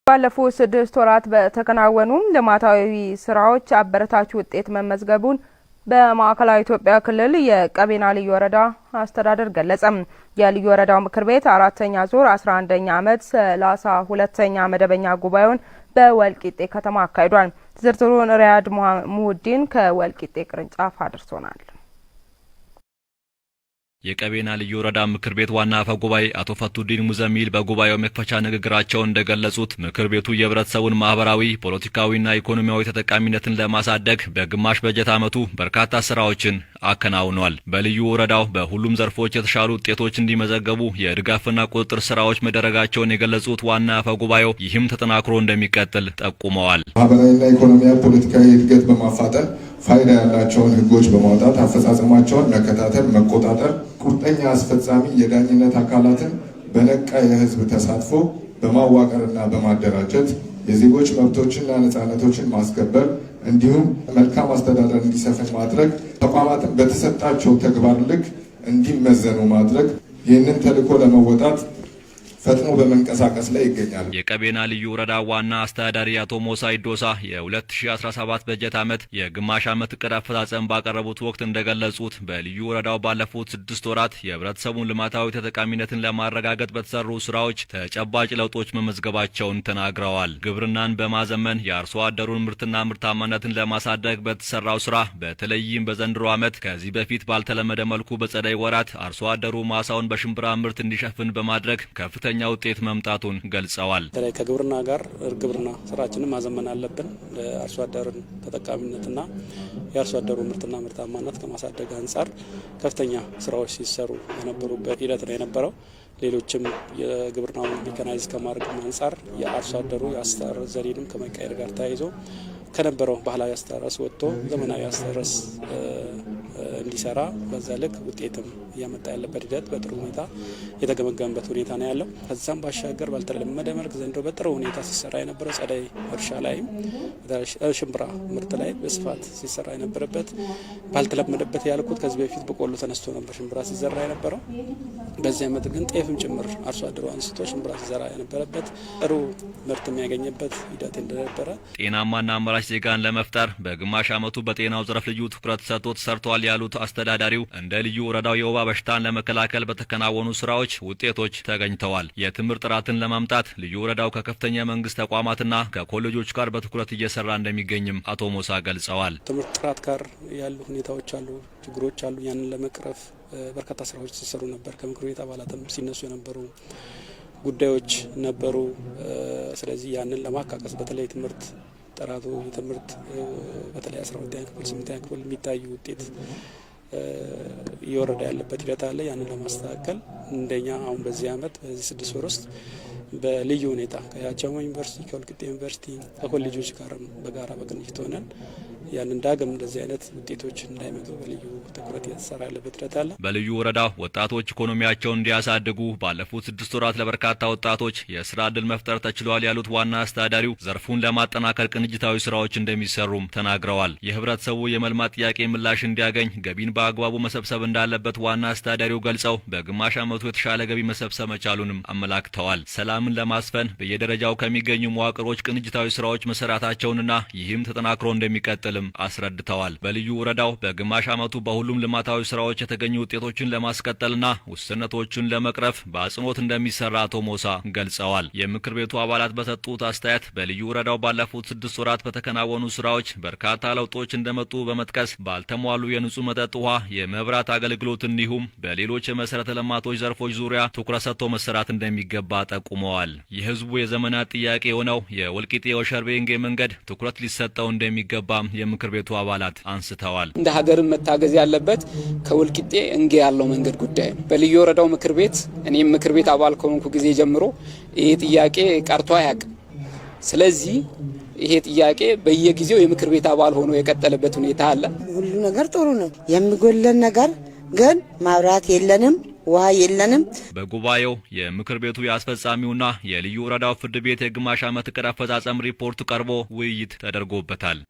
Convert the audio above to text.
ባለፉት 6 ወራት በተከናወኑ ልማታዊ ስራዎች አበረታች ውጤት መመዝገቡን በማዕከላዊ ኢትዮጵያ ክልል የቀቤና ልዩ ወረዳ አስተዳደር ገለጸ። የልዩ ወረዳው ምክር ቤት 4ኛ ዙር 11ኛ ዓመት 32ኛ መደበኛ ጉባኤውን በወልቂጤ ከተማ አካሂዷል። ዝርዝሩን ሪያድ ሙሁዲን ከወልቂጤ ቅርንጫፍ አድርሶናል። የቀቤና ልዩ ወረዳ ምክር ቤት ዋና አፈ ጉባኤ አቶ ፈቱዲን ሙዘሚል በጉባኤው መክፈቻ ንግግራቸው እንደገለጹት ምክር ቤቱ የህብረተሰቡን ማህበራዊ፣ ፖለቲካዊና ኢኮኖሚያዊ ተጠቃሚነትን ለማሳደግ በግማሽ በጀት ዓመቱ በርካታ ስራዎችን አከናውኗል። በልዩ ወረዳው በሁሉም ዘርፎች የተሻሉ ውጤቶች እንዲመዘገቡ የድጋፍና ቁጥጥር ስራዎች መደረጋቸውን የገለጹት ዋና አፈ ጉባኤው ይህም ተጠናክሮ እንደሚቀጥል ጠቁመዋል። ማህበራዊና ኢኮኖሚያዊ ፖለቲካዊ እድገት በማፋጠን ፋይዳ ያላቸውን ህጎች በማውጣት አፈጻጸማቸውን መከታተል፣ መቆጣጠር፣ ቁርጠኛ አስፈጻሚ የዳኝነት አካላትን በነቃ የህዝብ ተሳትፎ በማዋቀርና በማደራጀት የዜጎች መብቶችና ነፃነቶችን ማስከበር እንዲሁም መልካም አስተዳደር እንዲሰፍን ማድረግ፣ ተቋማትን በተሰጣቸው ተግባር ልክ እንዲመዘኑ ማድረግ፣ ይህንን ተልዕኮ ለመወጣት ፈጥኖ በመንቀሳቀስ ላይ ይገኛል። የቀቤና ልዩ ወረዳ ዋና አስተዳዳሪ አቶ ሞሳ ኢዶሳ የ2017 በጀት ዓመት የግማሽ ዓመት እቅድ አፈጻጸም ባቀረቡት ወቅት እንደገለጹት በልዩ ወረዳው ባለፉት 6 ወራት የህብረተሰቡን ልማታዊ ተጠቃሚነትን ለማረጋገጥ በተሰሩ ስራዎች ተጨባጭ ለውጦች መመዝገባቸውን ተናግረዋል። ግብርናን በማዘመን የአርሶ አደሩን ምርትና ምርታማነትን ለማሳደግ በተሰራው ስራ በተለይም በዘንድሮ ዓመት ከዚህ በፊት ባልተለመደ መልኩ በጸደይ ወራት አርሶ አደሩ ማሳውን በሽምብራ ምርት እንዲሸፍን በማድረግ ከፍተኛ ውጤት መምጣቱን ገልጸዋል። በተለይ ከግብርና ጋር ግብርና ስራችንን ማዘመን አለብን። አርሶ አደሩን ተጠቃሚነትና የአርሶ አደሩ ምርትና ምርታማነት ከማሳደግ አንጻር ከፍተኛ ስራዎች ሲሰሩ የነበሩበት ሂደት ነው የነበረው። ሌሎችም የግብርናውን ሜካናይዝ ከማድረግ አንጻር የአርሶ አደሩ የአስተራረስ ዘዴንም ከመቀየር ጋር ተያይዞ ከነበረው ባህላዊ አስተራረስ ወጥቶ ዘመናዊ አስተራረስ እንዲሰራ በዛ ልክ ውጤትም እያመጣ ያለበት ሂደት በጥሩ ሁኔታ የተገመገመበት ሁኔታ ነው ያለው። ከዛም ባሻገር ባልተለመደ መልክ ዘንድሮ በጥሩ ሁኔታ ሲሰራ የነበረው ጸደይ እርሻ ላይም ሽምብራ ምርት ላይ በስፋት ሲሰራ የነበረበት ባልተለመደበት ያልኩት ከዚህ በፊት በቆሎ ተነስቶ ነበር ሽምብራ ሲዘራ የነበረው። በዚህ ዓመት ግን ጤፍም ጭምር አርሶ አደሩ አንስቶ ሽምብራ ሲዘራ የነበረበት ጥሩ ምርት የሚያገኝበት ሂደት እንደነበረ ጤናማና አማራጭ ዜጋን ለመፍጠር በግማሽ ዓመቱ በጤናው ዘርፍ ልዩ ትኩረት ሰጥቶ ተሰርቷል ያሉት አስተዳዳሪው እንደ ልዩ ወረዳው የወባ በሽታን ለመከላከል በተከናወኑ ስራዎች ውጤቶች ተገኝተዋል። የትምህርት ጥራትን ለማምጣት ልዩ ወረዳው ከከፍተኛ መንግስት ተቋማትና ከኮሌጆች ጋር በትኩረት እየሰራ እንደሚገኝም አቶ ሞሳ ገልጸዋል። ትምህርት ጥራት ጋር ያሉ ሁኔታዎች አሉ፣ ችግሮች አሉ። ያንን ለመቅረፍ በርካታ ስራዎች ሲሰሩ ነበር። ከምክር ቤት አባላትም ሲነሱ የነበሩ ጉዳዮች ነበሩ። ስለዚህ ያንን ለማካከስ በተለይ ትምህርት ጥራቱ የትምህርት በተለይ 12ኛ ክፍል 8ኛ ክፍል የሚታዩ ውጤት እየወረደ ያለበት ሂደት አለ። ያንን ለማስተካከል እንደኛ አሁን በዚህ ዓመት በዚህ 6 ወር ውስጥ በልዩ ሁኔታ ከያቸሞ ዩኒቨርሲቲ ከወልቂጤ ዩኒቨርሲቲ ከኮሌጆች ጋርም በጋራ በቅንጅት ሆነን ያንን ዳግም እንደዚህ አይነት ውጤቶች እንዳይመጡ በልዩ ትኩረት እየተሰራ ያለበት ሂደት አለ። በልዩ ወረዳ ወጣቶች ኢኮኖሚያቸውን እንዲያሳድጉ ባለፉት 6 ወራት ለበርካታ ወጣቶች የስራ ዕድል መፍጠር ተችሏል ያሉት ዋና አስተዳዳሪው ዘርፉን ለማጠናከር ቅንጅታዊ ስራዎች እንደሚሰሩም ተናግረዋል። የህብረተሰቡ የመልማት ጥያቄ ምላሽ እንዲያገኝ ገቢን በአግባቡ መሰብሰብ እንዳለበት ዋና አስተዳዳሪው ገልጸው በግማሽ ዓመቱ የተሻለ ገቢ መሰብሰብ መቻሉንም አመላክተዋል። ሰላምን ለማስፈን በየደረጃው ከሚገኙ መዋቅሮች ቅንጅታዊ ስራዎች መሰራታቸውንና ይህም ተጠናክሮ እንደሚቀጥል አስረድተዋል። በልዩ ወረዳው በግማሽ ዓመቱ በሁሉም ልማታዊ ስራዎች የተገኙ ውጤቶችን ለማስቀጠልና ውስንነቶችን ለመቅረፍ በአጽንኦት እንደሚሰራ አቶ ሞሳ ገልጸዋል። የምክር ቤቱ አባላት በሰጡት አስተያየት በልዩ ወረዳው ባለፉት 6 ወራት በተከናወኑ ስራዎች በርካታ ለውጦች እንደመጡ በመጥቀስ ባልተሟሉ የንጹህ መጠጥ ውሃ፣ የመብራት አገልግሎት እንዲሁም በሌሎች የመሰረተ ልማቶች ዘርፎች ዙሪያ ትኩረት ሰጥቶ መሰራት እንደሚገባ ጠቁመዋል። የህዝቡ የዘመናት ጥያቄ የሆነው የወልቂጤ ወሸርቤንጌ መንገድ ትኩረት ሊሰጠው እንደሚገባም ምክር ቤቱ አባላት አንስተዋል። እንደ ሀገርን መታገዝ ያለበት ከወልቂጤ እንጌ ያለው መንገድ ጉዳይ ነው። በልዩ ወረዳው ምክር ቤት እኔም ምክር ቤት አባል ከሆንኩ ጊዜ ጀምሮ ይሄ ጥያቄ ቀርቶ አያውቅም። ስለዚህ ይሄ ጥያቄ በየጊዜው የምክር ቤት አባል ሆኖ የቀጠለበት ሁኔታ አለ። ሁሉ ነገር ጥሩ ነው። የሚጎለን ነገር ግን ማብራት የለንም፣ ውሃ የለንም። በጉባኤው የምክር ቤቱ ያስፈጻሚውና የልዩ ወረዳው ፍርድ ቤት የግማሽ ዓመት እቅድ አፈጻጸም ሪፖርት ቀርቦ ውይይት ተደርጎበታል።